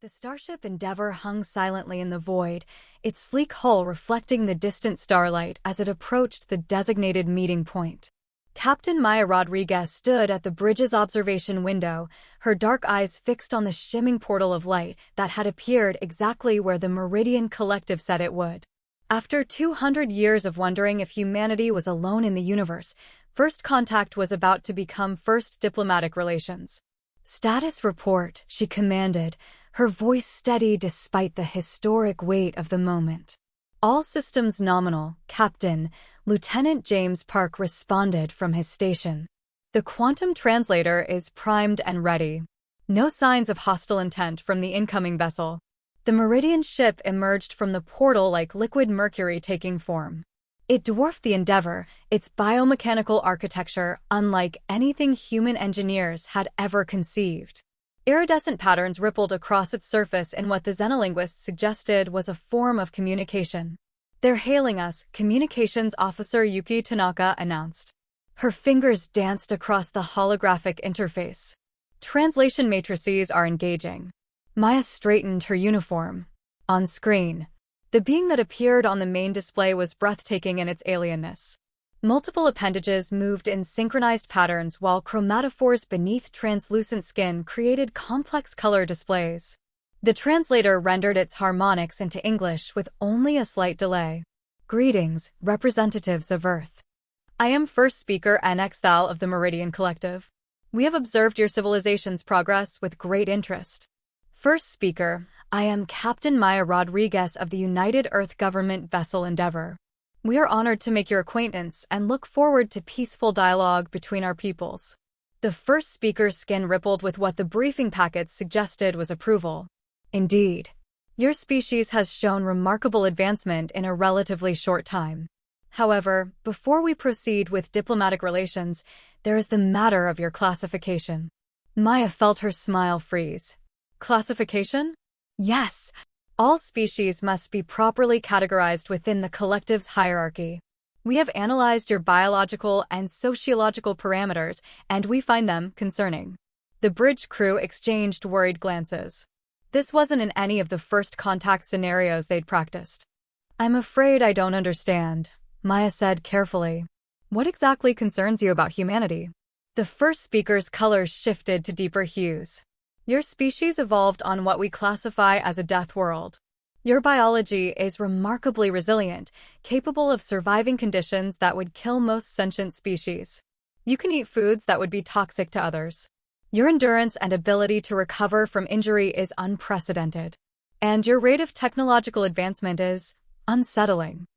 The starship Endeavour hung silently in the void, its sleek hull reflecting the distant starlight as it approached the designated meeting point. Captain Maya Rodriguez stood at the bridge's observation window, her dark eyes fixed on the shimming portal of light that had appeared exactly where the Meridian Collective said it would. After 200 years of wondering if humanity was alone in the universe, first contact was about to become first diplomatic relations. "Status report," she commanded, her voice steady despite the historic weight of the moment. "All systems nominal, Captain," Lieutenant James Park responded from his station. "The quantum translator is primed and ready. No signs of hostile intent from the incoming vessel." The Meridian ship emerged from the portal like liquid mercury taking form. It dwarfed the Endeavour, its biomechanical architecture unlike anything human engineers had ever conceived. Iridescent patterns rippled across its surface in what the xenolinguists suggested was a form of communication. "They're hailing us," Communications Officer Yuki Tanaka announced. Her fingers danced across the holographic interface. "Translation matrices are engaging." Maya straightened her uniform. On screen, the being that appeared on the main display was breathtaking in its alienness. Multiple appendages moved in synchronized patterns while chromatophores beneath translucent skin created complex color displays. The translator rendered its harmonics into English with only a slight delay. "Greetings, representatives of Earth. I am first speaker NX Thal of the Meridian Collective. We have observed your civilization's progress with great interest. First speaker, I am Captain Maya Rodriguez of the United Earth Government vessel Endeavour. We are honored to make your acquaintance and look forward to peaceful dialogue between our peoples." The first speaker's skin rippled with what the briefing packets suggested was approval. "Indeed. Your species has shown remarkable advancement in a relatively short time. However, before we proceed with diplomatic relations, there is the matter of your classification." Maya felt her smile freeze. "Classification?" "Yes. All species must be properly categorized within the collective's hierarchy. We have analyzed your biological and sociological parameters, and we find them concerning." The bridge crew exchanged worried glances. This wasn't in any of the first contact scenarios they'd practiced. "I'm afraid I don't understand," Maya said carefully. "What exactly concerns you about humanity?" The first speaker's colors shifted to deeper hues. "Your species evolved on what we classify as a death world. Your biology is remarkably resilient, capable of surviving conditions that would kill most sentient species. You can eat foods that would be toxic to others. Your endurance and ability to recover from injury is unprecedented. And your rate of technological advancement is unsettling."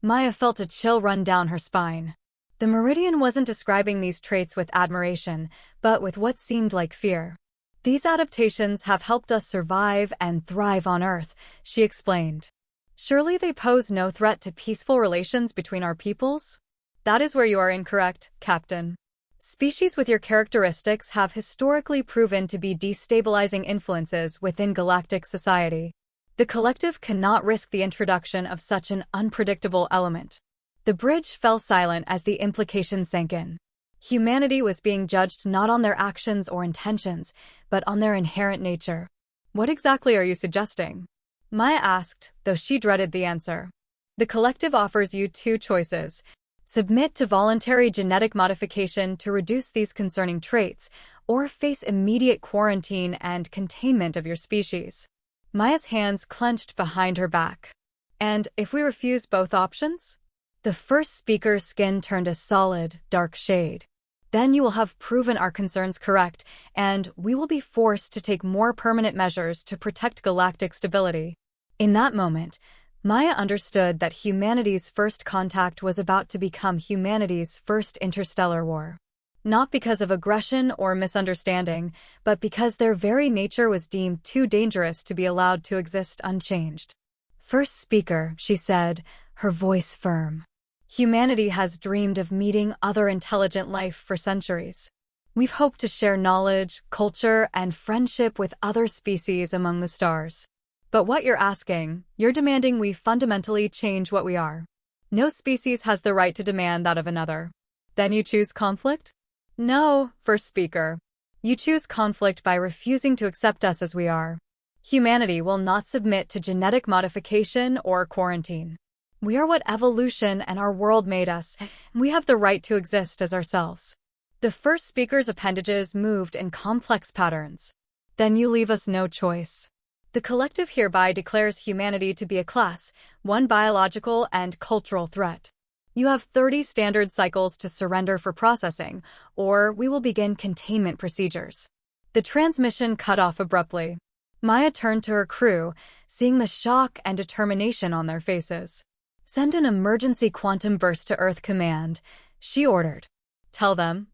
Maya felt a chill run down her spine. The Meridian wasn't describing these traits with admiration, but with what seemed like fear. "These adaptations have helped us survive and thrive on Earth," she explained. "Surely they pose no threat to peaceful relations between our peoples?" "That is where you are incorrect, Captain. Species with your characteristics have historically proven to be destabilizing influences within galactic society. The collective cannot risk the introduction of such an unpredictable element." The bridge fell silent as the implication sank in. Humanity was being judged not on their actions or intentions, but on their inherent nature. "What exactly are you suggesting?" Maya asked, though she dreaded the answer. "The collective offers you two choices. Submit to voluntary genetic modification to reduce these concerning traits, or face immediate quarantine and containment of your species." Maya's hands clenched behind her back. "And if we refuse both options?" The first speaker's skin turned a solid, dark shade. "Then you will have proven our concerns correct, and we will be forced to take more permanent measures to protect galactic stability." In that moment, Maya understood that humanity's first contact was about to become humanity's first interstellar war. Not because of aggression or misunderstanding, but because their very nature was deemed too dangerous to be allowed to exist unchanged. "First speaker," she said, her voice firm. "Humanity has dreamed of meeting other intelligent life for centuries. We've hoped to share knowledge, culture, and friendship with other species among the stars. But what you're asking, you're demanding we fundamentally change what we are. No species has the right to demand that of another. Then you choose conflict?" "No, first speaker. You choose conflict by refusing to accept us as we are. Humanity will not submit to genetic modification or quarantine. We are what evolution and our world made us, and we have the right to exist as ourselves. The first speaker's appendages moved in complex patterns. Then you leave us no choice. The collective hereby declares humanity to be a class, one biological and cultural threat. You have 30 standard cycles to surrender for processing, or we will begin containment procedures. The transmission cut off abruptly. Maya turned to her crew, seeing the shock and determination on their faces. Send an emergency quantum burst to Earth Command, she ordered. Tell them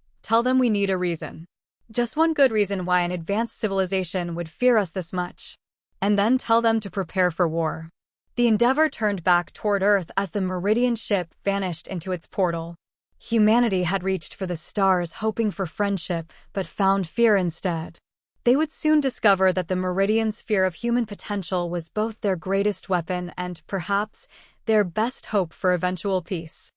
we need a reason. Just one good reason why an advanced civilization would fear us this much. And then tell them to prepare for war. The Endeavor turned back toward Earth as the Meridian ship vanished into its portal. Humanity had reached for the stars hoping for friendship, but found fear instead. They would soon discover that the Meridian's fear of human potential was both their greatest weapon and, perhaps, their best hope for eventual peace.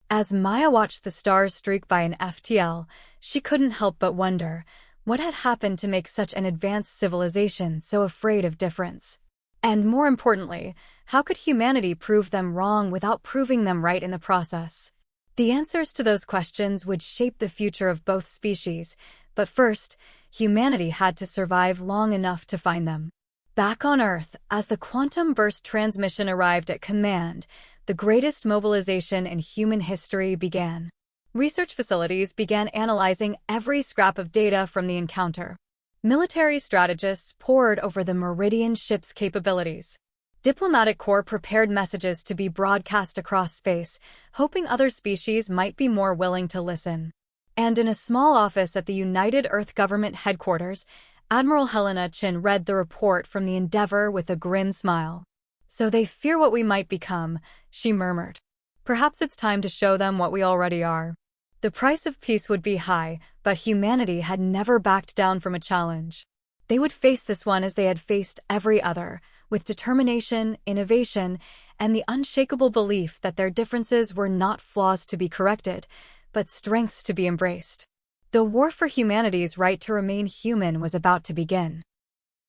As Maya watched the stars streak by an FTL, she couldn't help but wonder, what had happened to make such an advanced civilization so afraid of difference? And more importantly, how could humanity prove them wrong without proving them right in the process? The answers to those questions would shape the future of both species, but first, humanity had to survive long enough to find them. Back on Earth, as the quantum burst transmission arrived at command, the greatest mobilization in human history began. Research facilities began analyzing every scrap of data from the encounter. Military strategists pored over the Meridian ship's capabilities. Diplomatic corps prepared messages to be broadcast across space, hoping other species might be more willing to listen. And in a small office at the United Earth Government headquarters, Admiral Helena Chin read the report from the Endeavor with a grim smile. So they fear what we might become, she murmured. Perhaps it's time to show them what we already are. The price of peace would be high, but humanity had never backed down from a challenge. They would face this one as they had faced every other, with determination, innovation, and the unshakable belief that their differences were not flaws to be corrected, but strengths to be embraced. The war for humanity's right to remain human was about to begin.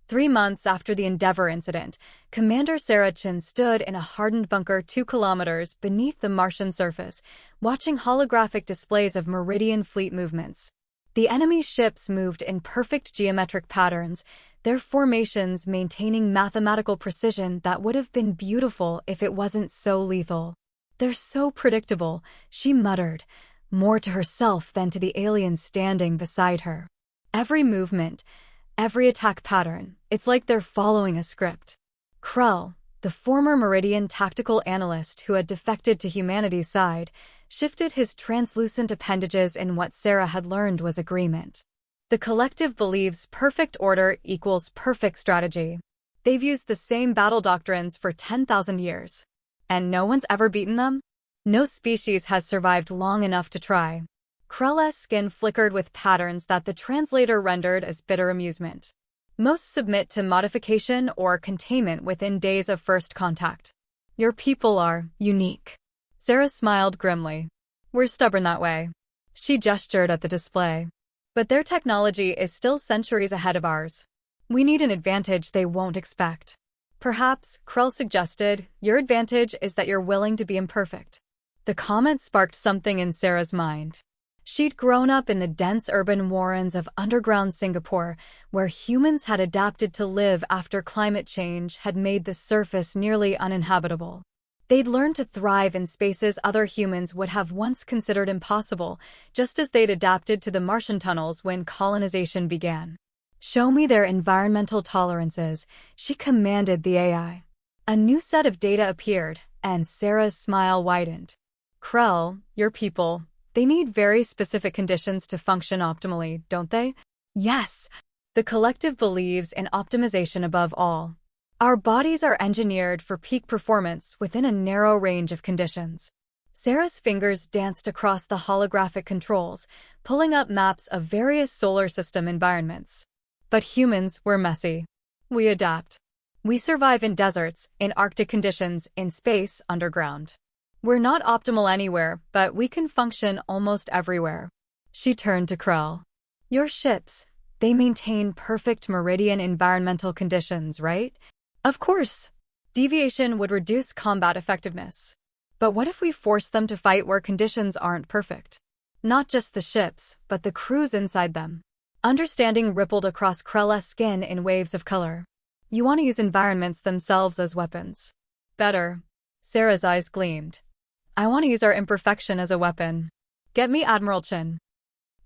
3 months after the Endeavor incident, Commander Sarah Chin stood in a hardened bunker 2 kilometers beneath the Martian surface, watching holographic displays of Meridian fleet movements. The enemy ships moved in perfect geometric patterns, their formations maintaining mathematical precision that would have been beautiful if it wasn't so lethal. They're so predictable, she muttered, more to herself than to the aliens standing beside her. Every movement, every attack pattern, it's like they're following a script. Krell, the former Meridian tactical analyst who had defected to humanity's side, shifted his translucent appendages in what Sarah had learned was agreement. The collective believes perfect order equals perfect strategy. They've used the same battle doctrines for 10,000 years. And no one's ever beaten them? No species has survived long enough to try. Krell's skin flickered with patterns that the translator rendered as bitter amusement. Most submit to modification or containment within days of first contact. Your people are unique. Sarah smiled grimly. We're stubborn that way. She gestured at the display. But their technology is still centuries ahead of ours. We need an advantage they won't expect. Perhaps, Krell suggested, your advantage is that you're willing to be imperfect. The comment sparked something in Sarah's mind. She'd grown up in the dense urban warrens of underground Singapore, where humans had adapted to live after climate change had made the surface nearly uninhabitable. They'd learned to thrive in spaces other humans would have once considered impossible, just as they'd adapted to the Martian tunnels when colonization began. Show me their environmental tolerances, she commanded the AI. A new set of data appeared, and Sarah's smile widened. Krell, your people, they need very specific conditions to function optimally, don't they? Yes. The collective believes in optimization above all. Our bodies are engineered for peak performance within a narrow range of conditions. Sarah's fingers danced across the holographic controls, pulling up maps of various solar system environments. But humans were messy. We adapt. We survive in deserts, in Arctic conditions, in space, underground. We're not optimal anywhere, but we can function almost everywhere. She turned to Krell. Your ships, They maintain perfect meridian environmental conditions, right? Of course. Deviation would reduce combat effectiveness. But what if we force them to fight where conditions aren't perfect? Not just the ships, but the crews inside them. Understanding rippled across Krell's skin in waves of color. You want to use environments themselves as weapons. Better. Sarah's eyes gleamed. I want to use our imperfection as a weapon. Get me Admiral Chin.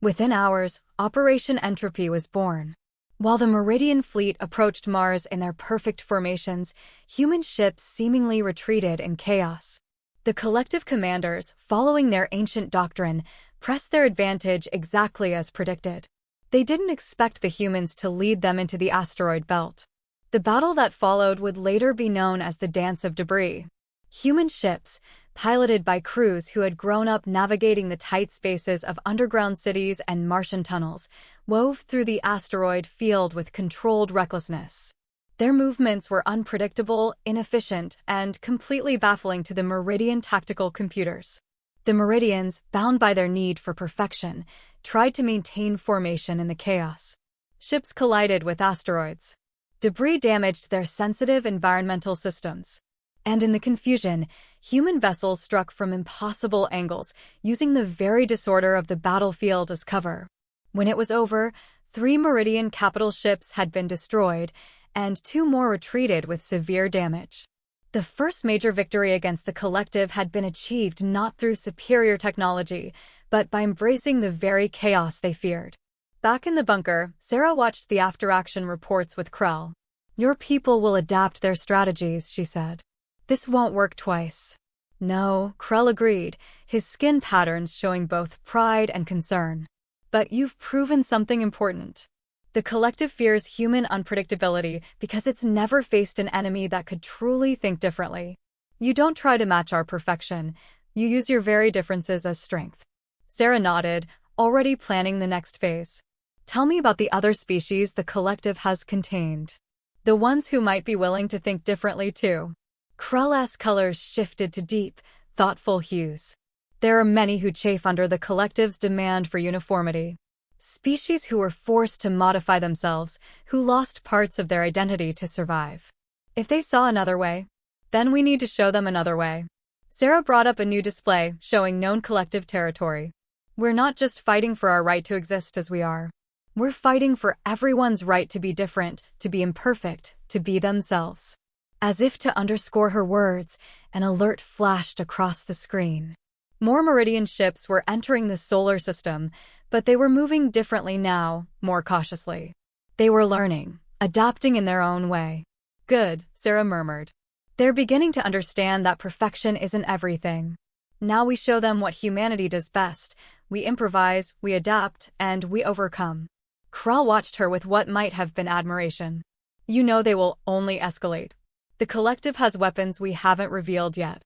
Within hours, Operation Entropy was born. While the Meridian fleet approached Mars in their perfect formations, human ships seemingly retreated in chaos. The collective commanders, following their ancient doctrine, pressed their advantage exactly as predicted. They didn't expect the humans to lead them into the asteroid belt. The battle that followed would later be known as the Dance of Debris. Human ships, piloted by crews who had grown up navigating the tight spaces of underground cities and Martian tunnels, wove through the asteroid field with controlled recklessness. Their movements were unpredictable, inefficient, and completely baffling to the Meridian tactical computers. The Meridians, bound by their need for perfection, tried to maintain formation in the chaos. Ships collided with asteroids. Debris damaged their sensitive environmental systems. And in the confusion, human vessels struck from impossible angles, using the very disorder of the battlefield as cover. When it was over, 3 Meridian capital ships had been destroyed, and 2 more retreated with severe damage. The first major victory against the collective had been achieved not through superior technology, but by embracing the very chaos they feared. Back in the bunker, Sarah watched the after-action reports with Krell. Your people will adapt their strategies, she said. This won't work twice. No, Krell agreed, his skin patterns showing both pride and concern. But you've proven something important. The collective fears human unpredictability because it's never faced an enemy that could truly think differently. You don't try to match our perfection, you use your very differences as strength. Sarah nodded, already planning the next phase. Tell me about the other species the collective has contained. The ones who might be willing to think differently too. Krell's colors shifted to deep, thoughtful hues. There are many who chafe under the collective's demand for uniformity. Species who were forced to modify themselves, who lost parts of their identity to survive. If they saw another way, then we need to show them another way. Sarah brought up a new display showing known collective territory. We're not just fighting for our right to exist as we are. We're fighting for everyone's right to be different, to be imperfect, to be themselves. As if to underscore her words, an alert flashed across the screen. More Meridian ships were entering the solar system, but they were moving differently now, more cautiously. They were learning, adapting in their own way. Good, Sarah murmured. They're beginning to understand that perfection isn't everything. Now we show them what humanity does best. We improvise, we adapt, and we overcome. Krell watched her with what might have been admiration. You know they will only escalate. The collective has weapons we haven't revealed yet.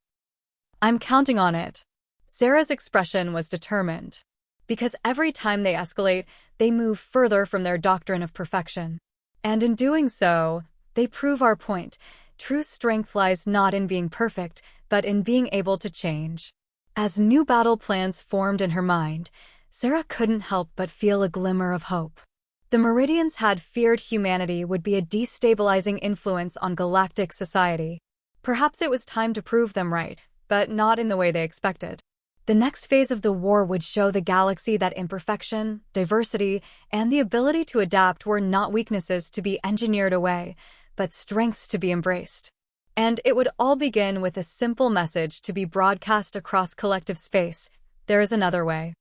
I'm counting on it. Sarah's expression was determined. Because every time they escalate, they move further from their doctrine of perfection. And in doing so, they prove our point. True strength lies not in being perfect, but in being able to change. As new battle plans formed in her mind, Sarah couldn't help but feel a glimmer of hope. The Meridians had feared humanity would be a destabilizing influence on galactic society. Perhaps it was time to prove them right, but not in the way they expected. The next phase of the war would show the galaxy that imperfection, diversity, and the ability to adapt were not weaknesses to be engineered away, but strengths to be embraced. And it would all begin with a simple message to be broadcast across collective space: there is another way.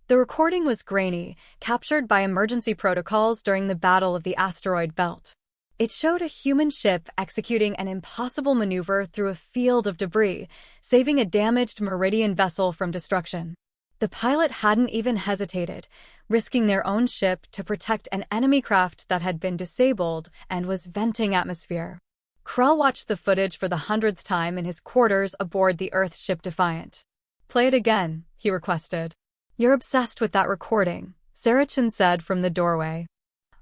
The recording was grainy, captured by emergency protocols during the Battle of the Asteroid Belt. It showed a human ship executing an impossible maneuver through a field of debris, saving a damaged Meridian vessel from destruction. The pilot hadn't even hesitated, risking their own ship to protect an enemy craft that had been disabled and was venting atmosphere. Krell watched the footage for the 100th time in his quarters aboard the Earth ship Defiant. Play it again, he requested. You're obsessed with that recording, Sarah Chin said from the doorway.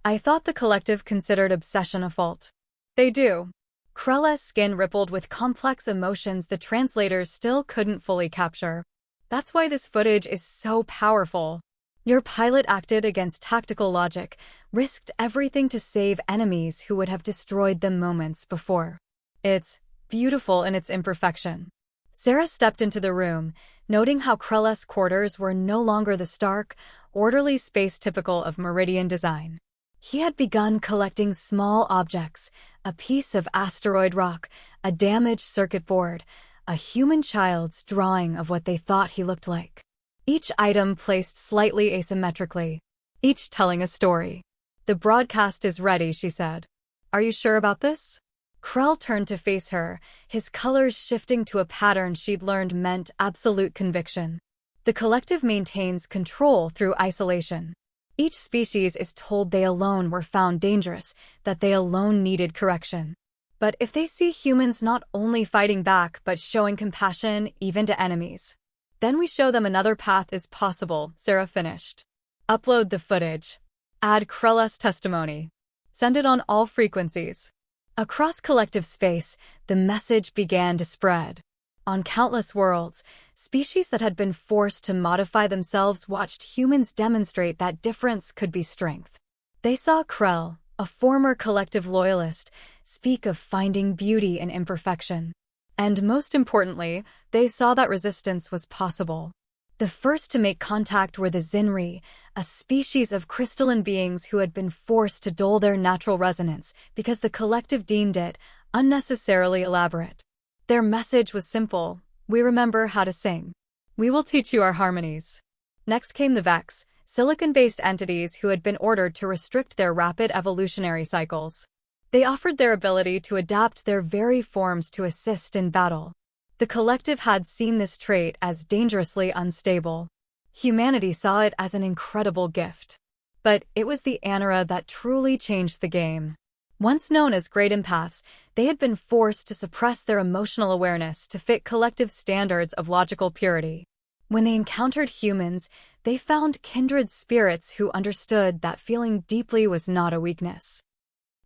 I thought the collective considered obsession a fault. They do. Krell's skin rippled with complex emotions the translators still couldn't fully capture. That's why this footage is so powerful. Your pilot acted against tactical logic, risked everything to save enemies who would have destroyed them moments before. It's beautiful in its imperfection. Sarah stepped into the room, noting how Krell's quarters were no longer the stark, orderly space typical of Meridian design. He had begun collecting small objects, a piece of asteroid rock, a damaged circuit board, a human child's drawing of what they thought he looked like. Each item placed slightly asymmetrically, each telling a story. "The broadcast is ready," she said. "Are you sure about this?" Krell turned to face her, his colors shifting to a pattern she'd learned meant absolute conviction. The collective maintains control through isolation. Each species is told they alone were found dangerous, that they alone needed correction. But if they see humans not only fighting back but showing compassion even to enemies, then we show them another path is possible, Sarah finished. Upload the footage. Add Krell's testimony. Send it on all frequencies. Across collective space, the message began to spread. On countless worlds, species that had been forced to modify themselves watched humans demonstrate that difference could be strength. They saw Krell, a former collective loyalist, speak of finding beauty in imperfection. And most importantly, they saw that resistance was possible. The first to make contact were the Zinri, a species of crystalline beings who had been forced to dull their natural resonance because the collective deemed it unnecessarily elaborate. Their message was simple: we remember how to sing. We will teach you our harmonies. Next came the Vex, silicon-based entities who had been ordered to restrict their rapid evolutionary cycles. They offered their ability to adapt their very forms to assist in battle. The collective had seen this trait as dangerously unstable. Humanity saw it as an incredible gift. But it was the Anara that truly changed the game. Once known as great empaths, they had been forced to suppress their emotional awareness to fit collective standards of logical purity. When they encountered humans, they found kindred spirits who understood that feeling deeply was not a weakness.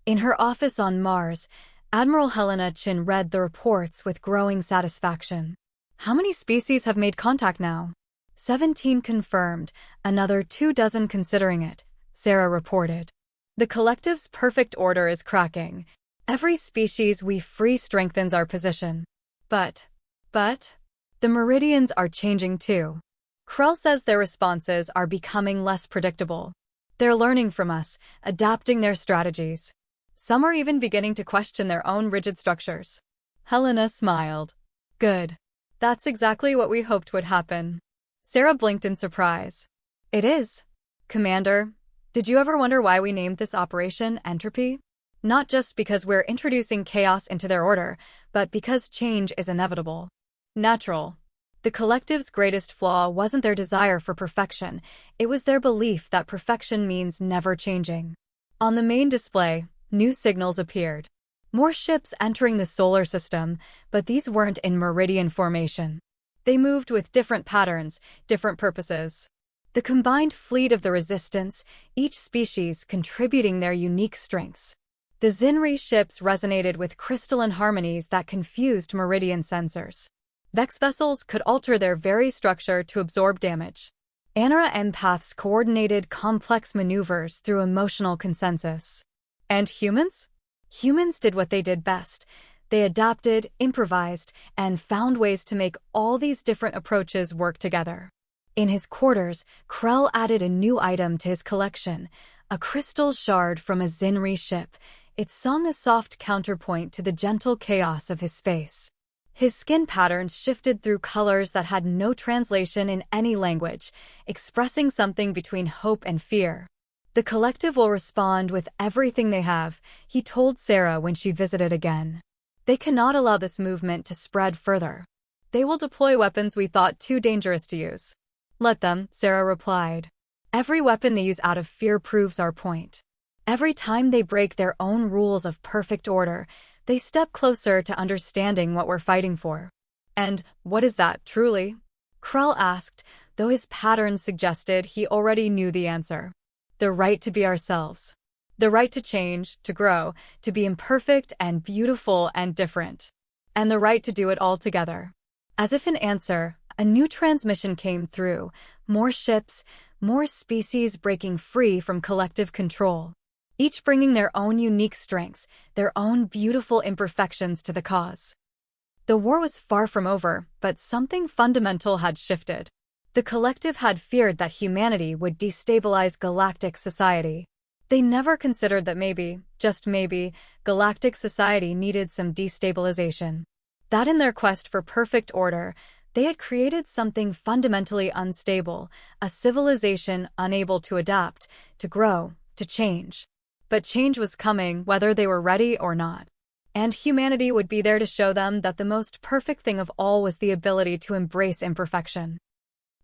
In her office on Mars, Admiral Helena Chin read the reports with growing satisfaction. "How many species have made contact now?" 17 confirmed, another 24 considering it, Sarah reported. "The collective's perfect order is cracking. Every species we free strengthens our position. But, the Meridians are changing too. Krell says their responses are becoming less predictable. They're learning from us, adapting their strategies. Some are even beginning to question their own rigid structures." Helena smiled. "Good. That's exactly what we hoped would happen." Sarah blinked in surprise. "It is. Commander, did you ever wonder why we named this operation Entropy? Not just because we're introducing chaos into their order, but because change is inevitable. Natural. The collective's greatest flaw wasn't their desire for perfection, it was their belief that perfection means never changing." On the main display, new signals appeared. More ships entering the solar system, but these weren't in Meridian formation. They moved with different patterns, different purposes. The combined fleet of the Resistance, each species contributing their unique strengths. The Zinri ships resonated with crystalline harmonies that confused Meridian sensors. Vex vessels could alter their very structure to absorb damage. Anara empaths coordinated complex maneuvers through emotional consensus. And humans? Humans did what they did best. They adapted, improvised, and found ways to make all these different approaches work together. In his quarters, Krell added a new item to his collection, a crystal shard from a Zinri ship. It sung a soft counterpoint to the gentle chaos of his space. His skin patterns shifted through colors that had no translation in any language, expressing something between hope and fear. "The collective will respond with everything they have," he told Sarah when she visited again. "They cannot allow this movement to spread further. They will deploy weapons we thought too dangerous to use." "Let them," Sarah replied. "Every weapon they use out of fear proves our point. Every time they break their own rules of perfect order, they step closer to understanding what we're fighting for." "And what is that, truly?" Krell asked, though his patterns suggested he already knew the answer. "The right to be ourselves. The right to change, to grow, to be imperfect and beautiful and different. And the right to do it all together." As if in answer, a new transmission came through. More ships, more species breaking free from collective control, each bringing their own unique strengths, their own beautiful imperfections to the cause. The war was far from over, but something fundamental had shifted. The collective had feared that humanity would destabilize galactic society. They never considered that maybe, just maybe, galactic society needed some destabilization. That in their quest for perfect order, they had created something fundamentally unstable, a civilization unable to adapt, to grow, to change. But change was coming whether they were ready or not. And humanity would be there to show them that the most perfect thing of all was the ability to embrace imperfection.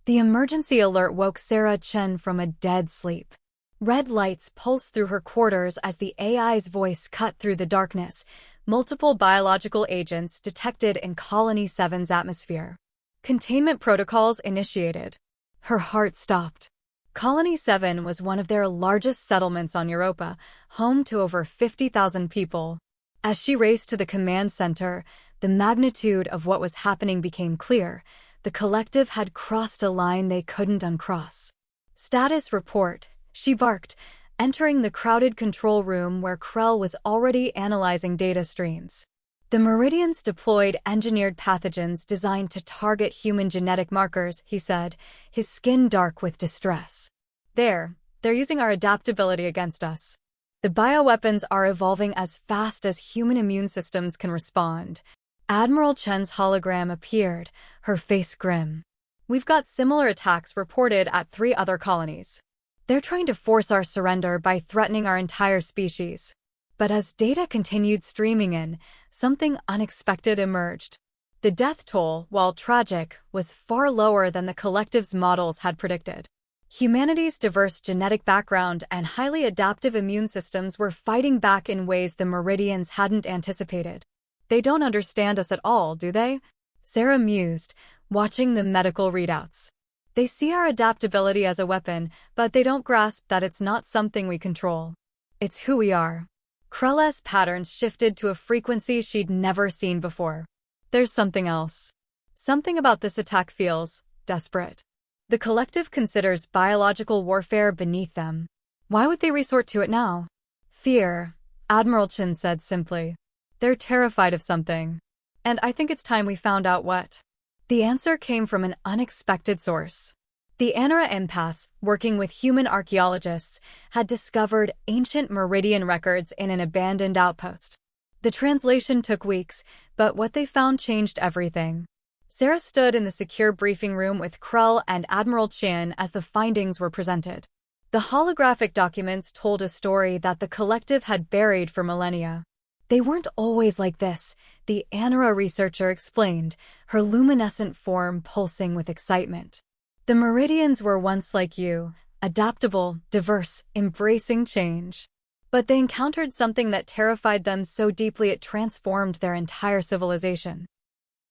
The emergency alert woke Sarah Chen from a dead sleep. Red lights pulsed through her quarters as the AI's voice cut through the darkness. Multiple biological agents detected in Colony 7's atmosphere. Containment protocols initiated. Her heart stopped. Colony 7 was one of their largest settlements on Europa, home to over 50,000 people. As she raced to the command center, the magnitude of what was happening became clear. The collective had crossed a line they couldn't uncross. Status report, she barked, entering the crowded control room where Krell was already analyzing data streams. The Meridians deployed engineered pathogens designed to target human genetic markers, he said, his skin dark with distress. They're using our adaptability against us. The bioweapons are evolving as fast as human immune systems can respond. Admiral Chen's hologram appeared, her face grim. We've got similar attacks reported at 3 other colonies. They're trying to force our surrender by threatening our entire species. But as data continued streaming in, something unexpected emerged. The death toll, while tragic, was far lower than the collective's models had predicted. Humanity's diverse genetic background and highly adaptive immune systems were fighting back in ways the Meridians hadn't anticipated. They don't understand us at all, do they? Sarah mused, watching the medical readouts. They see our adaptability as a weapon, but they don't grasp that it's not something we control. It's who we are. Krell's patterns shifted to a frequency she'd never seen before. There's something else. Something about this attack feels desperate. The collective considers biological warfare beneath them. Why would they resort to it now? Fear, Admiral Chen said simply. They're terrified of something. And I think it's time we found out what. The answer came from an unexpected source. The Anara empaths, working with human archaeologists, had discovered ancient Meridian records in an abandoned outpost. The translation took weeks, but what they found changed everything. Sarah stood in the secure briefing room with Krell and Admiral Chen as the findings were presented. The holographic documents told a story that the collective had buried for millennia. They weren't always like this, the Anara researcher explained, her luminescent form pulsing with excitement. The Meridians were once like you, adaptable, diverse, embracing change. But they encountered something that terrified them so deeply it transformed their entire civilization.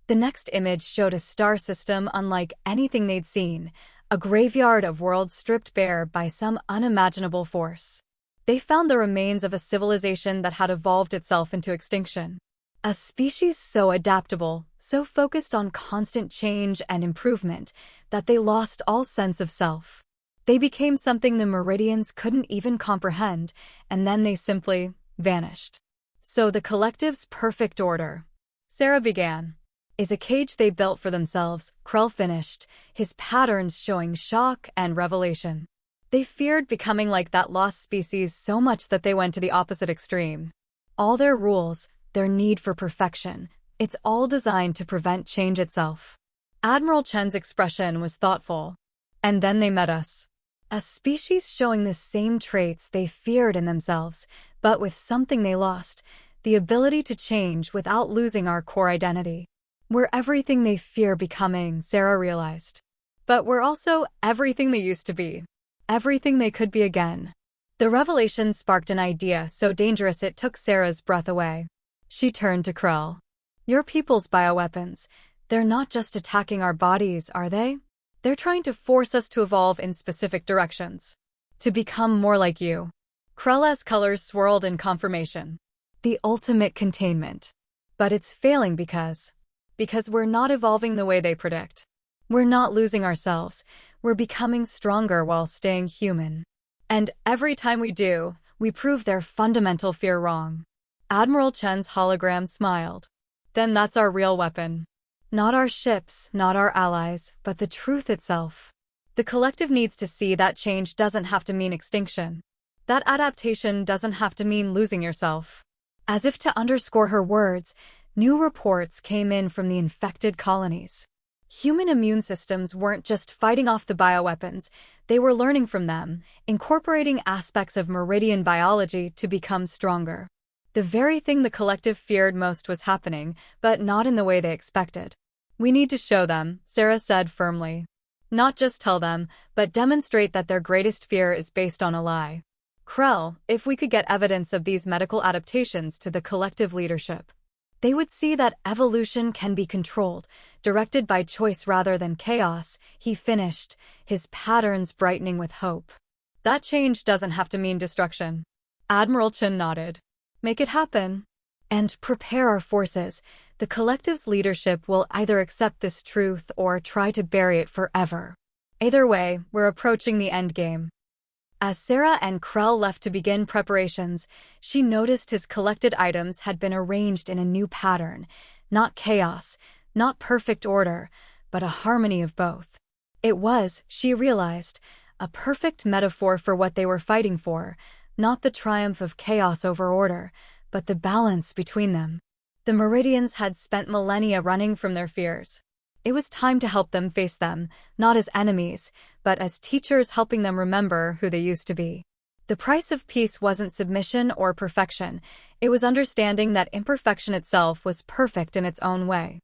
The next image showed a star system unlike anything they'd seen, a graveyard of worlds stripped bare by some unimaginable force. They found the remains of a civilization that had evolved itself into extinction. A species so adaptable, so focused on constant change and improvement, that they lost all sense of self. They became something the Meridians couldn't even comprehend, and then they simply vanished. So the collective's perfect order, Sarah began, is a cage they built for themselves, Krell finished, his patterns showing shock and revelation. They feared becoming like that lost species so much that they went to the opposite extreme. All their rules, their need for perfection, it's all designed to prevent change itself. Admiral Chen's expression was thoughtful. And then they met us. A species showing the same traits they feared in themselves, but with something they lost, the ability to change without losing our core identity. We're everything they fear becoming, Sarah realized. But we're also everything they used to be. Everything they could be again. The revelation sparked an idea so dangerous it took Sarah's breath away. She turned to Krell. Your people's bioweapons, they're not just attacking our bodies, are they? They're trying to force us to evolve in specific directions. To become more like you. Krell's colors swirled in confirmation. The ultimate containment. But it's failing because we're not evolving the way they predict. We're not losing ourselves. We're becoming stronger while staying human. And every time we do, we prove their fundamental fear wrong. Admiral Chen's hologram smiled. Then that's our real weapon. Not our ships, not our allies, but the truth itself. The collective needs to see that change doesn't have to mean extinction. That adaptation doesn't have to mean losing yourself. As if to underscore her words, new reports came in from the infected colonies. Human immune systems weren't just fighting off the bioweapons, they were learning from them, incorporating aspects of Meridian biology to become stronger. The very thing the collective feared most was happening, but not in the way they expected. We need to show them, Sarah said firmly. Not just tell them, but demonstrate that their greatest fear is based on a lie. Krell, if we could get evidence of these medical adaptations to the collective leadership, they would see that evolution can be controlled, directed by choice rather than chaos, he finished, his patterns brightening with hope. That change doesn't have to mean destruction. Admiral Chen nodded. Make it happen. And prepare our forces. The collective's leadership will either accept this truth or try to bury it forever. Either way, we're approaching the endgame. As Sarah and Krell left to begin preparations, she noticed his collected items had been arranged in a new pattern, not chaos, not perfect order, but a harmony of both. It was, she realized, a perfect metaphor for what they were fighting for, not the triumph of chaos over order, but the balance between them. The Meridians had spent millennia running from their fears. It was time to help them face them, not as enemies, but as teachers helping them remember who they used to be. The price of peace wasn't submission or perfection, it was understanding that imperfection itself was perfect in its own way.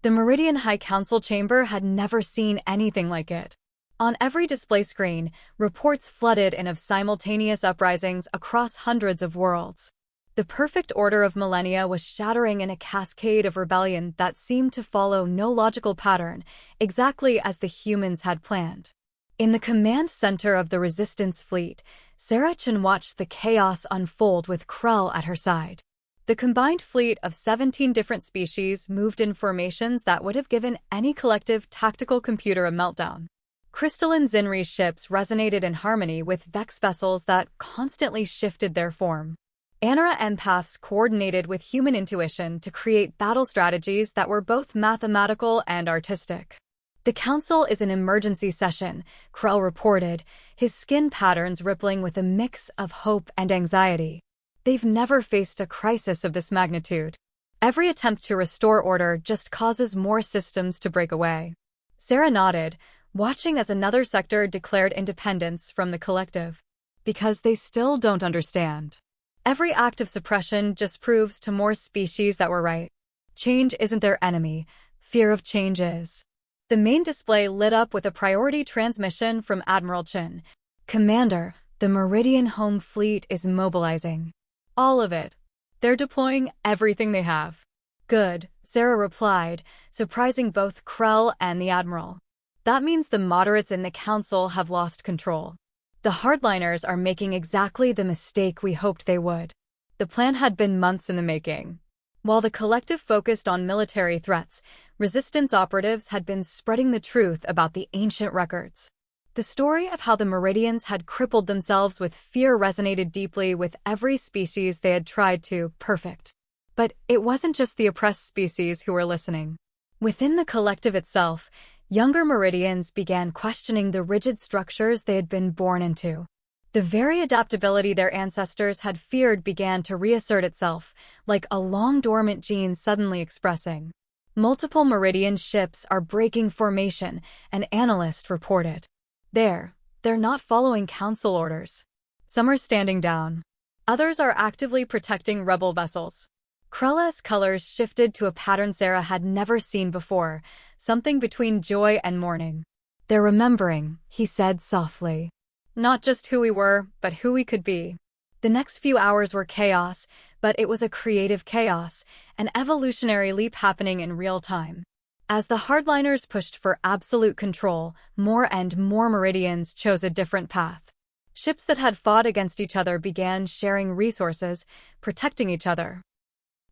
The Meridian High Council chamber had never seen anything like it. On every display screen, reports flooded in of simultaneous uprisings across hundreds of worlds. The perfect order of millennia was shattering in a cascade of rebellion that seemed to follow no logical pattern, exactly as the humans had planned. In the command center of the Resistance fleet, Sarah Chen watched the chaos unfold with Krell at her side. The combined fleet of 17 different species moved in formations that would have given any collective tactical computer a meltdown. Crystalline Zinri ships resonated in harmony with Vex vessels that constantly shifted their form. Anara empaths coordinated with human intuition to create battle strategies that were both mathematical and artistic. The council is an emergency session, Krell reported, his skin patterns rippling with a mix of hope and anxiety. They've never faced a crisis of this magnitude. Every attempt to restore order just causes more systems to break away. Sarah nodded, watching as another sector declared independence from the collective. Because they still don't understand. Every act of suppression just proves to more species that we're right. Change isn't their enemy, fear of change is. The main display lit up with a priority transmission from Admiral Chen. Commander, the Meridian Home Fleet is mobilizing. All of it. They're deploying everything they have. Good, Sarah replied, surprising both Krell and the Admiral. That means the moderates in the council have lost control. The hardliners are making exactly the mistake we hoped they would. The plan had been months in the making. While the collective focused on military threats, resistance operatives had been spreading the truth about the ancient records. The story of how the Meridians had crippled themselves with fear resonated deeply with every species they had tried to perfect. But it wasn't just the oppressed species who were listening. Within the collective itself, younger Meridians began questioning the rigid structures they had been born into. The very adaptability their ancestors had feared began to reassert itself, like a long-dormant gene suddenly expressing. Multiple Meridian ships are breaking formation, an analyst reported. They're not following council orders. Some are standing down. Others are actively protecting rebel vessels. Krella's colors shifted to a pattern Sarah had never seen before, something between joy and mourning. They're remembering, he said softly. Not just who we were, but who we could be. The next few hours were chaos, but it was a creative chaos, an evolutionary leap happening in real time. As the hardliners pushed for absolute control, more and more Meridians chose a different path. Ships that had fought against each other began sharing resources, protecting each other.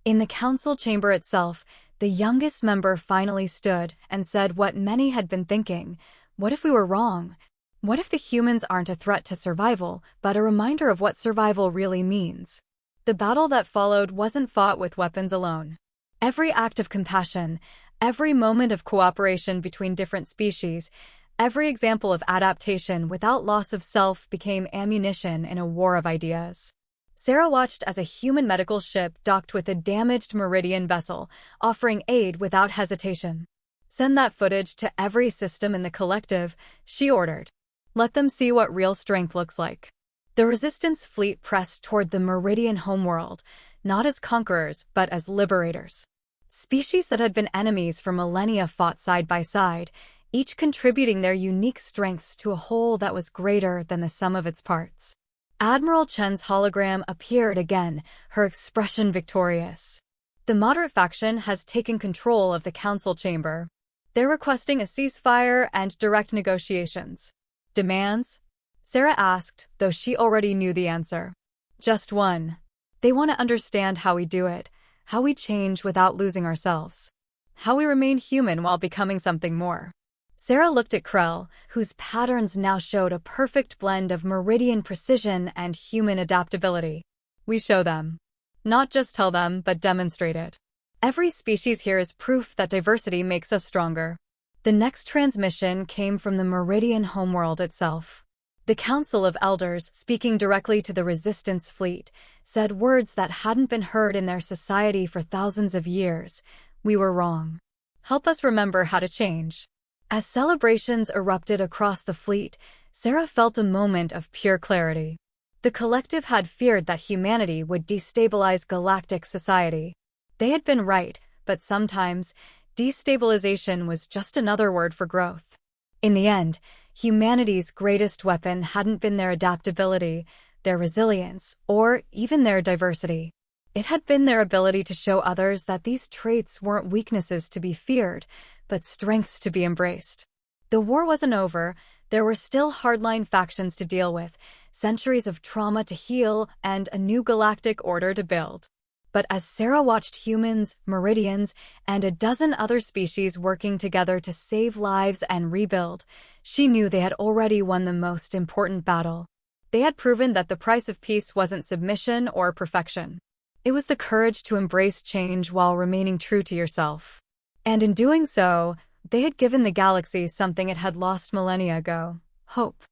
In the council chamber itself, the youngest member finally stood and said what many had been thinking, What if we were wrong? What if the humans aren't a threat to survival, but a reminder of what survival really means? The battle that followed wasn't fought with weapons alone. Every act of compassion, every moment of cooperation between different species, every example of adaptation without loss of self became ammunition in a war of ideas. Sarah watched as a human medical ship docked with a damaged Meridian vessel, offering aid without hesitation. "Send that footage to every system in the collective," she ordered. "Let them see what real strength looks like." The Resistance fleet pressed toward the Meridian homeworld, not as conquerors, but as liberators. Species that had been enemies for millennia fought side by side, each contributing their unique strengths to a whole that was greater than the sum of its parts. Admiral Chen's hologram appeared again, her expression victorious. "The moderate faction has taken control of the council chamber. They're requesting a ceasefire and direct negotiations." "Demands?" Sarah asked, though she already knew the answer. "Just one. They want to understand how we do it, how we change without losing ourselves, how we remain human while becoming something more." Sarah looked at Krell, whose patterns now showed a perfect blend of Meridian precision and human adaptability. "We show them. Not just tell them, but demonstrate it. Every species here is proof that diversity makes us stronger." The next transmission came from the Meridian homeworld itself. The Council of Elders, speaking directly to the Resistance fleet, said words that hadn't been heard in their society for thousands of years. "We were wrong. Help us remember how to change." As celebrations erupted across the fleet, Sarah felt a moment of pure clarity. The collective had feared that humanity would destabilize galactic society. They had been right, but sometimes, destabilization was just another word for growth. In the end, humanity's greatest weapon hadn't been their adaptability, their resilience, or even their diversity. It had been their ability to show others that these traits weren't weaknesses to be feared, but strengths to be embraced. The war wasn't over. There were still hardline factions to deal with, centuries of trauma to heal, and a new galactic order to build. But as Sarah watched humans, Meridians, and a dozen other species working together to save lives and rebuild, she knew they had already won the most important battle. They had proven that the price of peace wasn't submission or perfection. It was the courage to embrace change while remaining true to yourself. And in doing so, they had given the galaxy something it had lost millennia ago: hope.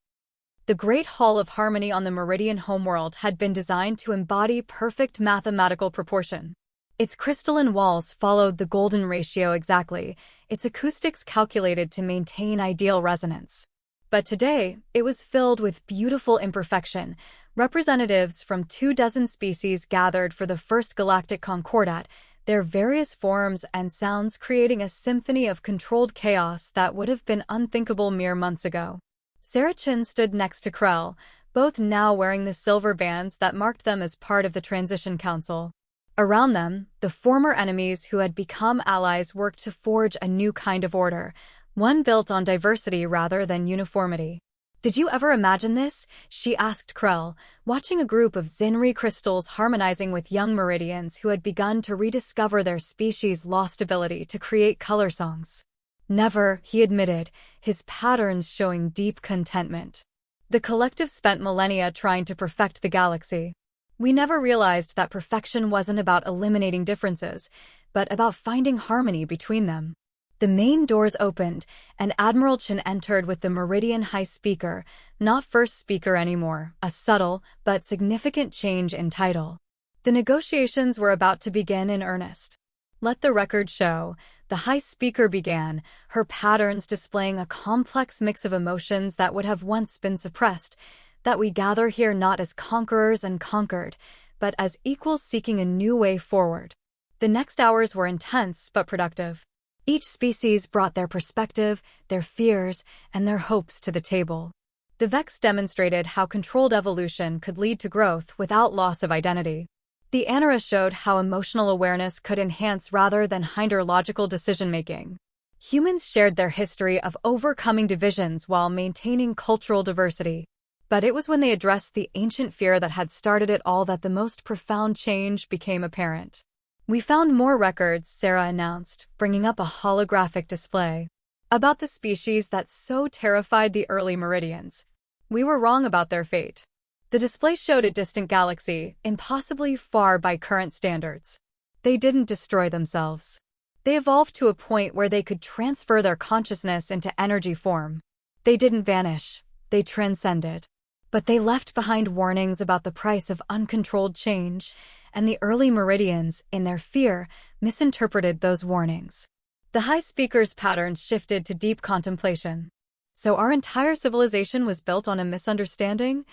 The Great Hall of Harmony on the Meridian homeworld had been designed to embody perfect mathematical proportion. Its crystalline walls followed the golden ratio exactly, its acoustics calculated to maintain ideal resonance. But today, it was filled with beautiful imperfection. Representatives from 24 species gathered for the first galactic concordat, their various forms and sounds creating a symphony of controlled chaos that would have been unthinkable mere months ago. Sarah Chin stood next to Krell, both now wearing the silver bands that marked them as part of the Transition Council. Around them, the former enemies who had become allies worked to forge a new kind of order, one built on diversity rather than uniformity. "Did you ever imagine this?" she asked Krell, watching a group of Zinri crystals harmonizing with young Meridians who had begun to rediscover their species' lost ability to create color songs. "Never," he admitted, his patterns showing deep contentment. "The collective spent millennia trying to perfect the galaxy. We never realized that perfection wasn't about eliminating differences, but about finding harmony between them." The main doors opened, and Admiral Chen entered with the Meridian High Speaker, not First Speaker anymore, a subtle but significant change in title. The negotiations were about to begin in earnest. "Let the record show," the High Speaker began, her patterns displaying a complex mix of emotions that would have once been suppressed, "that we gather here not as conquerors and conquered, but as equals seeking a new way forward." The next hours were intense but productive. Each species brought their perspective, their fears, and their hopes to the table. The Vex demonstrated how controlled evolution could lead to growth without loss of identity. The Anara showed how emotional awareness could enhance rather than hinder logical decision-making. Humans shared their history of overcoming divisions while maintaining cultural diversity. But it was when they addressed the ancient fear that had started it all that the most profound change became apparent. "We found more records," Sarah announced, bringing up a holographic display. about the species that so terrified the early Meridians. We were wrong about their fate. The display showed a distant galaxy, impossibly far by current standards. They didn't destroy themselves. They evolved to a point where they could transfer their consciousness into energy form. They didn't vanish. They transcended. But they left behind warnings about the price of uncontrolled change, and the early Meridians, in their fear, misinterpreted those warnings. The High Speaker's patterns shifted to deep contemplation. So our entire civilization was built on a misunderstanding?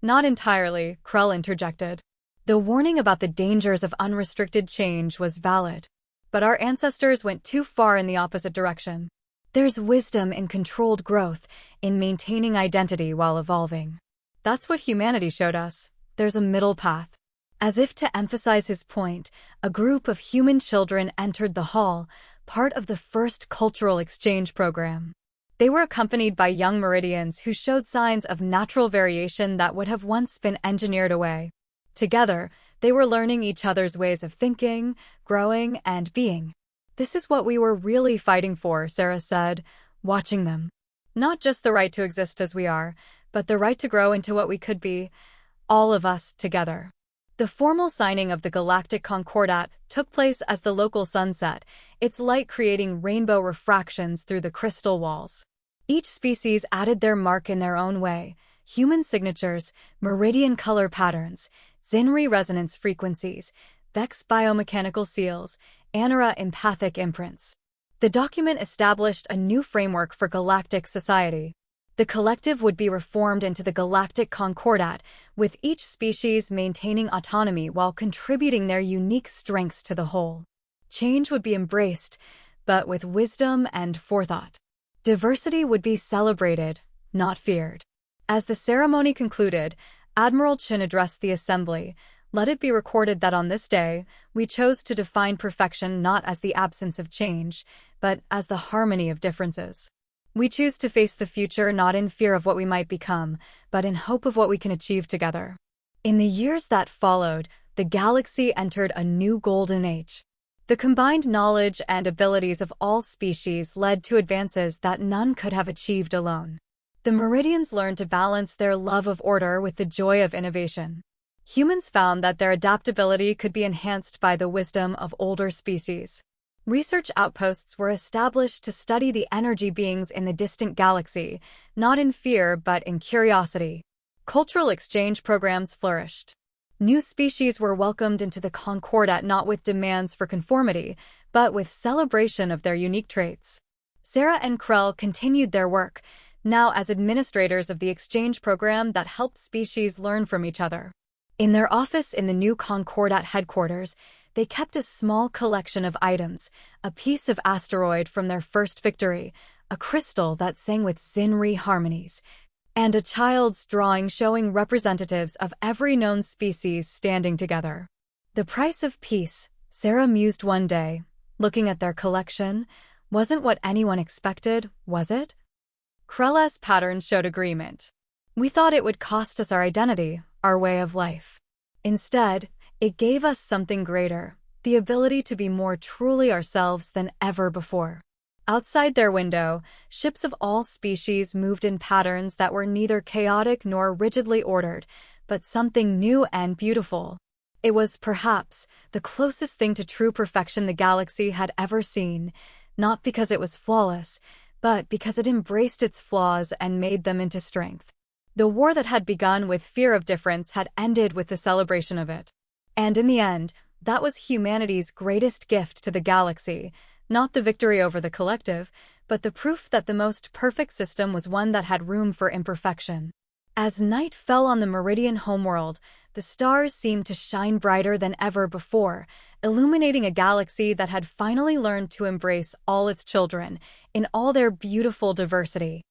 Not entirely, Krell interjected. The warning about the dangers of unrestricted change was valid. But our ancestors went too far in the opposite direction. There's wisdom in controlled growth, in maintaining identity while evolving. That's what humanity showed us. There's a middle path. As if to emphasize his point, a group of human children entered the hall, part of the first cultural exchange program. They were accompanied by young Meridians who showed signs of natural variation that would have once been engineered away. Together, they were learning each other's ways of thinking, growing, and being. This is what we were really fighting for, Sarah said, watching them. Not just the right to exist as we are, but the right to grow into what we could be, all of us together. The formal signing of the Galactic Concordat took place as the local sun set, its light creating rainbow refractions through the crystal walls. Each species added their mark in their own way: human signatures, meridian color patterns, Zinri resonance frequencies, Vex biomechanical seals, Anara empathic imprints. The document established a new framework for galactic society. The collective would be reformed into the Galactic Concordat, with each species maintaining autonomy while contributing their unique strengths to the whole. Change would be embraced, but with wisdom and forethought. Diversity would be celebrated, not feared. As the ceremony concluded, Admiral Chin addressed the assembly. Let it be recorded that on this day, we chose to define perfection not as the absence of change, but as the harmony of differences. We choose to face the future not in fear of what we might become, but in hope of what we can achieve together. In the years that followed, the galaxy entered a new golden age. The combined knowledge and abilities of all species led to advances that none could have achieved alone. The Meridians learned to balance their love of order with the joy of innovation. Humans found that their adaptability could be enhanced by the wisdom of older species. Research outposts were established to study the energy beings in the distant galaxy, not in fear but in curiosity. Cultural exchange programs flourished. New species were welcomed into the Concordat not with demands for conformity, but with celebration of their unique traits. Sarah and Krell continued their work, now as administrators of the exchange program that helped species learn from each other. In their office in the new Concordat headquarters, they kept a small collection of items: a piece of asteroid from their first victory, a crystal that sang with Zinri harmonies, and a child's drawing showing representatives of every known species standing together. The price of peace, Sarah mused one day, looking at their collection, wasn't what anyone expected, was it? Krell's pattern showed agreement. We thought it would cost us our identity, our way of life. Instead, it gave us something greater, the ability to be more truly ourselves than ever before. Outside their window, ships of all species moved in patterns that were neither chaotic nor rigidly ordered, but something new and beautiful. It was, perhaps, the closest thing to true perfection the galaxy had ever seen, not because it was flawless, but because it embraced its flaws and made them into strength. The war that had begun with fear of difference had ended with the celebration of it. And in the end, that was humanity's greatest gift to the galaxy, not the victory over the collective, but the proof that the most perfect system was one that had room for imperfection. As night fell on the Meridian homeworld, the stars seemed to shine brighter than ever before, illuminating a galaxy that had finally learned to embrace all its children, in all their beautiful diversity.